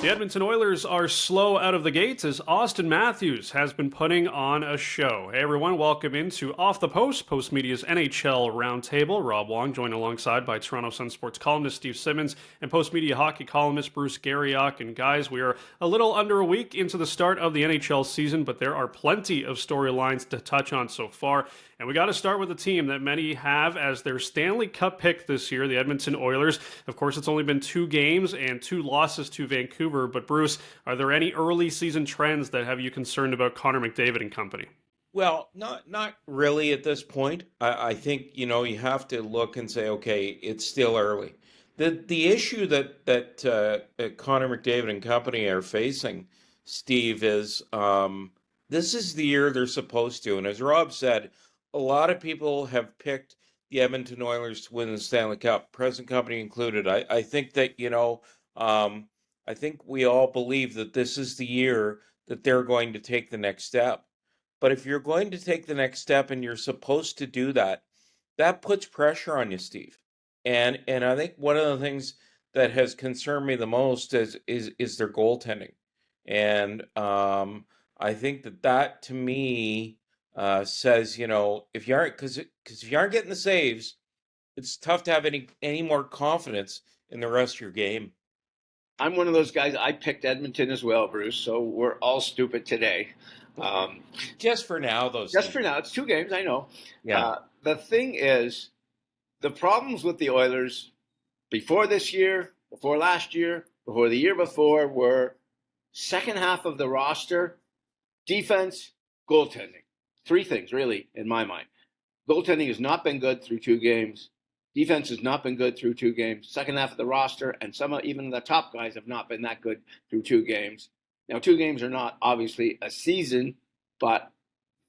The Edmonton Oilers are slow out of the gates as Austin Matthews has been putting on a show. Hey everyone, welcome into Off the Post, Post Media's NHL Roundtable. Rob Wong joined alongside by Toronto Sun Sports columnist Steve Simmons and Post Media hockey columnist Bruce Garriock. And guys, we are a little under a week into the start of the NHL season, but there are plenty of storylines to touch on so far. And we got to start with a team that many have as their Stanley Cup pick this year, the Edmonton Oilers. Of course, it's only been 2 games and 2 losses to Vancouver. But Bruce, are there any early season trends that have you concerned about Connor McDavid and company? Well, not really at this point. I think, you have to look and say, okay, it's still early. The issue that Connor McDavid and company are facing, Steve, is this is the year they're supposed to. And as Rob said, a lot of people have picked the Edmonton Oilers to win the Stanley Cup, present company included. I think that, I think we all believe that this is the year that they're going to take the next step. But if you're going to take the next step and you're supposed to do that, that puts pressure on you, Steve. And I think one of the things that has concerned me the most is their goaltending. And I think that to me says, if you aren't because if you aren't getting the saves, it's tough to have any more confidence in the rest of your game. I'm one of those guys. I picked Edmonton as well, Bruce. So we're all stupid today. Just for now, though. Just for now. It's 2 games, I know. Yeah. The thing is, the problems with the Oilers before this year, before last year, before the year before were second half of the roster, defense, goaltending. 3 things, really, in my mind. Goaltending has not been good through 2 games. Defense has not been good through 2 games. Second half of the roster, and even the top guys have not been that good through 2 games. Now, 2 games are not obviously a season, but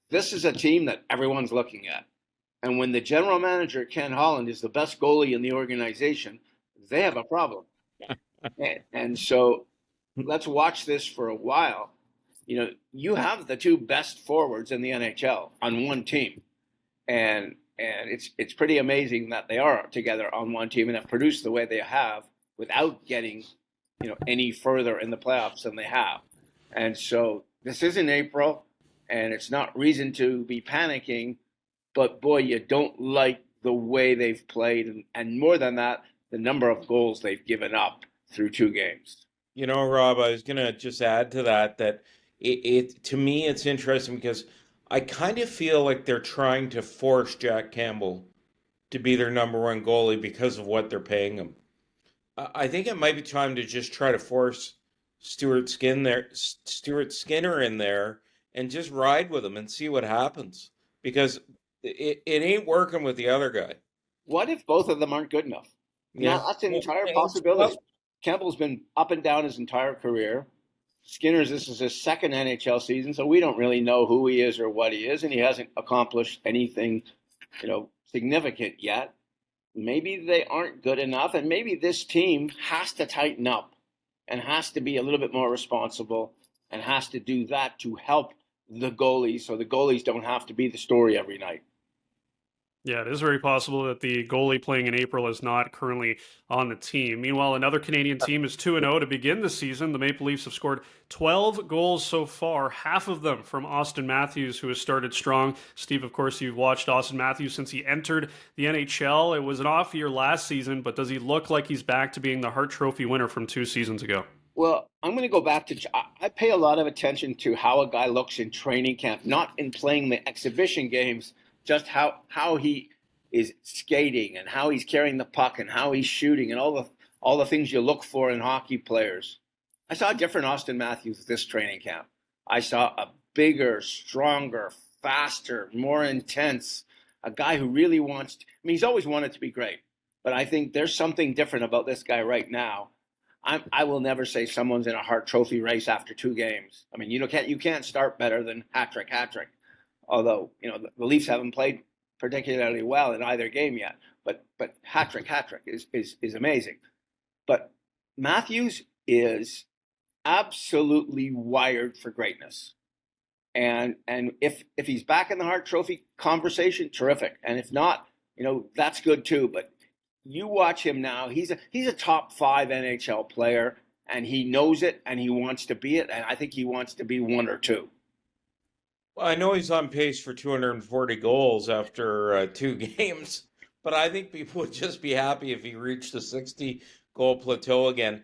this is a team that everyone's looking at. And when the general manager, Ken Holland, is the best goalie in the organization, they have a problem. and so let's watch this for a while. You have the 2 best forwards in the NHL on one team. And it's pretty amazing that they are together on one team and have produced the way they have without getting, any further in the playoffs than they have. And so this isn't April, and it's not reason to be panicking. But boy, you don't like the way they've played, and more than that, the number of goals they've given up through 2 games. Rob, I was gonna just add to that it to me it's interesting because I kind of feel like they're trying to force Jack Campbell to be their number 1 goalie because of what they're paying him. I think it might be time to just try to force Stuart Skinner in there and just ride with him and see what happens, because it ain't working with the other guy. What if both of them aren't good enough? Yeah, that's an entire possibility. Campbell's been up and down his entire career. Skinner's, this is his 2nd NHL season, so we don't really know who he is or what he is, and he hasn't accomplished anything, significant yet. Maybe they aren't good enough, and maybe this team has to tighten up and has to be a little bit more responsible and has to do that to help the goalies so the goalies don't have to be the story every night. Yeah, it is very possible that the goalie playing in April is not currently on the team. Meanwhile, another Canadian team is 2-0 to begin the season. The Maple Leafs have scored 12 goals so far, half of them from Austin Matthews, who has started strong. Steve, of course, you've watched Austin Matthews since he entered the NHL. It was an off year last season, but does he look like he's back to being the Hart Trophy winner from 2 seasons ago? Well, I'm going to go back to I pay a lot of attention to how a guy looks in training camp, not in playing the exhibition games, just how he is skating and how he's carrying the puck and how he's shooting and all the things you look for in hockey players. I saw a different Austin Matthews this training camp. I saw a bigger, stronger, faster, more intense, a guy who really wants he's always wanted to be great, but I think there's something different about this guy right now. I will never say someone's in a Hart Trophy race after 2 games. I mean, you can't start better than hat-trick. Although, the Leafs haven't played particularly well in either game yet. But hat-trick is amazing. But Matthews is absolutely wired for greatness. And if he's back in the Hart Trophy conversation, terrific. And if not, that's good too. But you watch him now; he's a top 5 NHL player, and he knows it, and he wants to be it, and I think he wants to be one or two. Well, I know he's on pace for 240 goals after 2 games, but I think people would just be happy if he reached the 60 goal plateau again.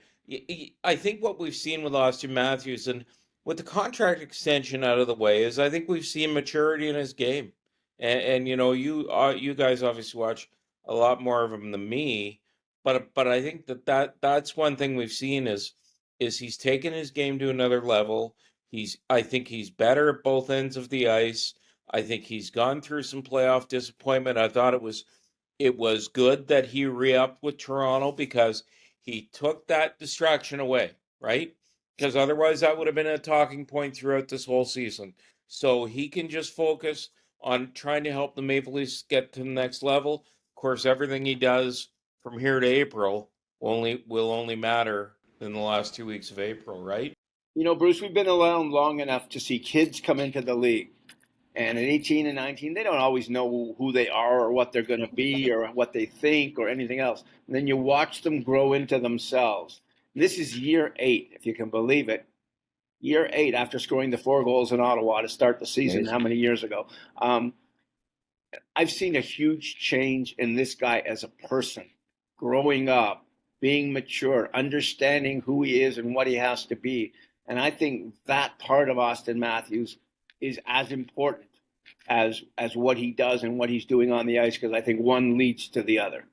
I think what we've seen with Austin Matthews and with the contract extension out of the way is I think we've seen maturity in his game. And you know, you guys obviously watch a lot more of him than me, but I think that's one thing we've seen is he's taken his game to another level. I think he's better at both ends of the ice. I think he's gone through some playoff disappointment. I thought it was good that he re-upped with Toronto because he took that distraction away, right? Because otherwise that would have been a talking point throughout this whole season. So he can just focus on trying to help the Maple Leafs get to the next level. Of course, everything he does from here to April will only matter in the last 2 weeks of April, right? You know, Bruce, we've been around long enough to see kids come into the league. And at 18 and 19, they don't always know who they are or what they're going to be or what they think or anything else. And then you watch them grow into themselves. This is year 8, if you can believe it. Year 8 after scoring the 4 goals in Ottawa to start the season, how many years ago? I've seen a huge change in this guy as a person, growing up, being mature, understanding who he is and what he has to be. And I think that part of Austin Matthews is as important as what he does and what he's doing on the ice, because I think one leads to the other.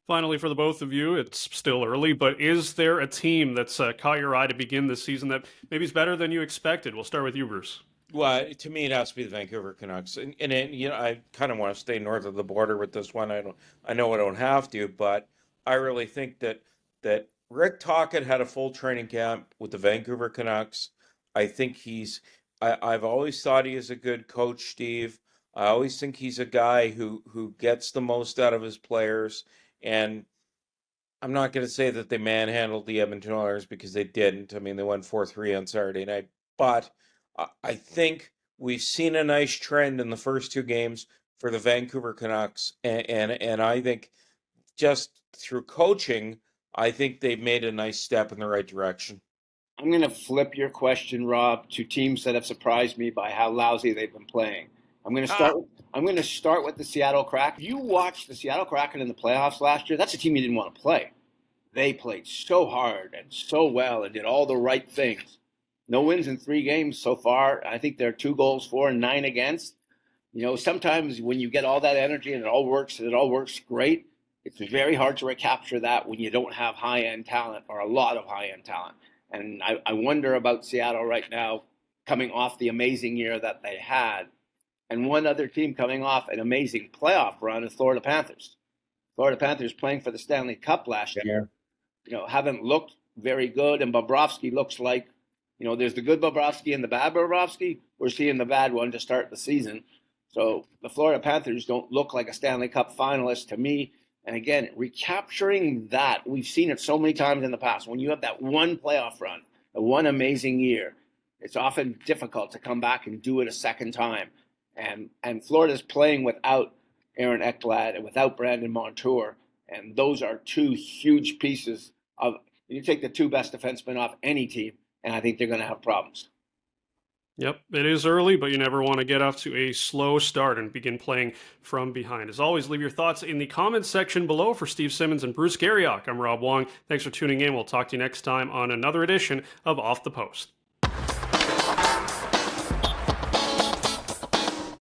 Finally, for the both of you, it's still early, but is there a team that's caught your eye to begin this season that maybe is better than you expected? We'll start with you, Bruce. Well, to me, it has to be the Vancouver Canucks, and you know, I kind of want to stay north of the border with this one. I know I don't have to, but I really think that Rick Tocchet had a full training camp with the Vancouver Canucks. I think I've always thought he is a good coach, Steve. I always think he's a guy who gets the most out of his players. And I'm not going to say that they manhandled the Edmonton Oilers because they didn't. I mean, they won 4-3 on Saturday night. But I think we've seen a nice trend in the first 2 games for the Vancouver Canucks. And I think just through coaching, I think they've made a nice step in the right direction. I'm going to flip your question, Rob, to teams that have surprised me by how lousy they've been playing. I'm going to start with the Seattle Kraken. You watched the Seattle Kraken in the playoffs last year. That's a team you didn't want to play. They played so hard and so well and did all the right things. No wins in 3 games so far. I think they're 2 goals for and 9 against. You know, sometimes when you get all that energy and it all works great, it's very hard to recapture that when you don't have high-end talent or a lot of high-end talent. And I wonder about Seattle right now, coming off the amazing year that they had. And one other team coming off an amazing playoff run is Florida Panthers. Florida Panthers playing for the Stanley Cup last year, you know, haven't looked very good. And Bobrovsky looks like, you know, there's the good Bobrovsky and the bad Bobrovsky. We're seeing the bad one to start the season. So the Florida Panthers don't look like a Stanley Cup finalist to me. And again, recapturing that, we've seen it so many times in the past. When you have that one playoff run, the one amazing year, it's often difficult to come back and do it a second time. And Florida's playing without Aaron Ekblad and without Brandon Montour. And those are 2 huge pieces of, you take the 2 best defensemen off any team, and I think they're going to have problems. Yep, it is early, but you never want to get off to a slow start and begin playing from behind. As always, leave your thoughts in the comments section below. For Steve Simmons and Bruce Garriock, I'm Rob Wong. Thanks for tuning in. We'll talk to you next time on another edition of Off the Post.